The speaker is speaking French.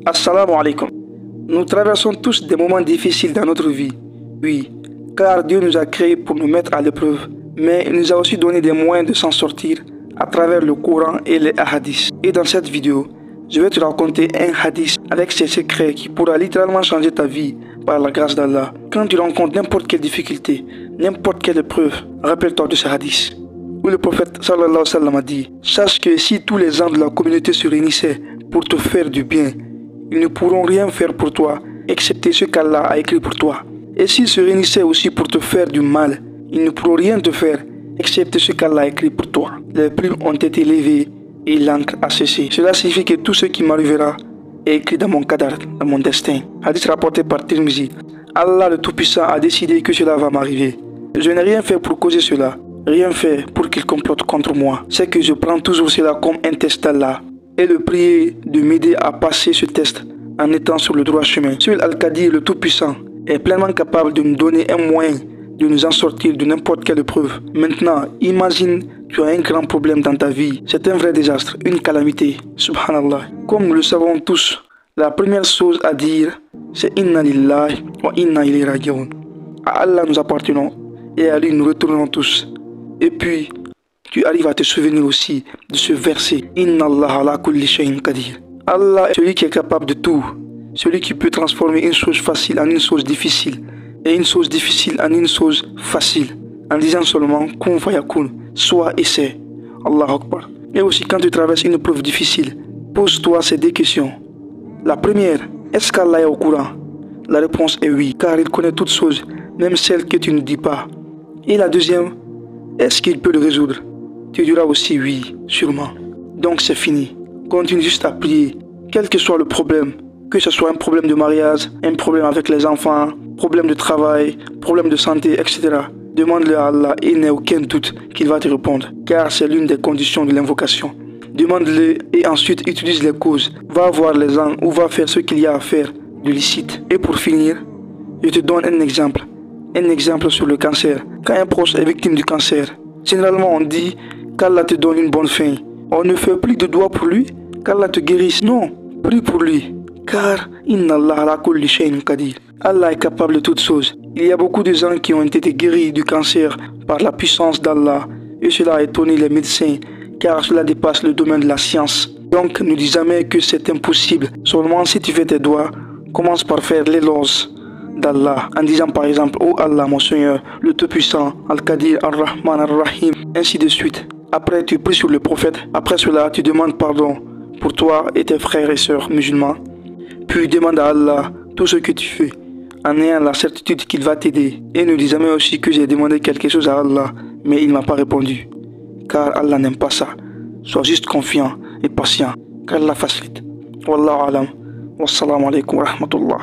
Assalamu alaikum. Nous traversons tous des moments difficiles dans notre vie. Oui, car Dieu nous a créés pour nous mettre à l'épreuve. Mais il nous a aussi donné des moyens de s'en sortir à travers le Coran et les hadiths. Et dans cette vidéo, je vais te raconter un hadith avec ses secrets qui pourra littéralement changer ta vie par la grâce d'Allah. Quand tu rencontres n'importe quelle difficulté, n'importe quelle épreuve, rappelle-toi de ce hadith où le prophète sallallahu alayhi wa sallam a dit: sache que si tous les gens de la communauté se réunissaient pour te faire du bien, ils ne pourront rien faire pour toi excepté ce qu'Allah a écrit pour toi. Et s'ils se réunissaient aussi pour te faire du mal, ils ne pourront rien te faire excepté ce qu'Allah a écrit pour toi. Les plumes ont été levées et l'encre a cessé. Cela signifie que tout ce qui m'arrivera est écrit dans mon qadar, dans mon destin. Hadith rapporté par Tirmizi. Allah le Tout-Puissant a décidé que cela va m'arriver. Je n'ai rien fait pour causer cela, rien fait pour qu'il complote contre moi. C'est que je prends toujours cela comme un test d'Allah et le prier de m'aider à passer ce test en étant sur le droit chemin. Celui Al-Qadir, le Tout-Puissant, est pleinement capable de nous donner un moyen de nous en sortir de n'importe quelle épreuve. Maintenant, imagine, tu as un grand problème dans ta vie. C'est un vrai désastre, une calamité. Subhanallah. Comme nous le savons tous, la première chose à dire, c'est Inna lillahi wa inna ilayhi raji'un. À Allah nous appartenons et à lui nous retournons tous. Et puis, tu arrives à te souvenir aussi de ce verset: Inna Allah ala kulli shay'in qadir. Allah est celui qui est capable de tout, celui qui peut transformer une chose facile en une chose difficile et une chose difficile en une chose facile, en disant seulement kun fayakun, soit et c'est. Allah Akbar. Et aussi, quand tu traverses une épreuve difficile, pose-toi ces deux questions. La première, est-ce qu'Allah est au courant? La réponse est oui, car il connaît toutes choses, même celles que tu ne dis pas. Et la deuxième, est-ce qu'il peut le résoudre? Tu diras aussi oui, sûrement. Donc c'est fini. Continue juste à prier, quel que soit le problème, que ce soit un problème de mariage, un problème avec les enfants, problème de travail, problème de santé, etc. Demande-le à Allah et il n'y a aucun doute qu'il va te répondre, car c'est l'une des conditions de l'invocation. Demande-le et ensuite utilise les causes. Va voir les gens ou va faire ce qu'il y a à faire de licite. Et pour finir, je te donne un exemple. Un exemple sur le cancer. Quand un proche est victime du cancer, généralement on dit qu'Allah te donne une bonne fin. On ne fait plus de doigts pour lui, qu'Allah te guérisse. Non, prie pour lui. Car Inna Allah ala kulli shay'in qadir. Allah est capable de toutes choses. Il y a beaucoup de gens qui ont été guéris du cancer par la puissance d'Allah. Et cela a étonné les médecins, car cela dépasse le domaine de la science. Donc ne dis jamais que c'est impossible. Seulement si tu fais tes doigts, commence par faire l'éloge d'Allah en disant par exemple: oh Allah mon Seigneur, le Tout-Puissant, Al-Qadir, Ar-Rahman, Ar-Rahim, ainsi de suite. Après tu pries sur le prophète. Après cela tu demandes pardon pour toi et tes frères et sœurs musulmans. Puis demande à Allah tout ce que tu fais en ayant la certitude qu'il va t'aider. Et ne dis jamais aussi que j'ai demandé quelque chose à Allah mais il ne m'a pas répondu, car Allah n'aime pas ça. Sois juste confiant et patient, qu'Allah facilite. Wallahu alam. Wassalamu alaikum wa rahmatullah.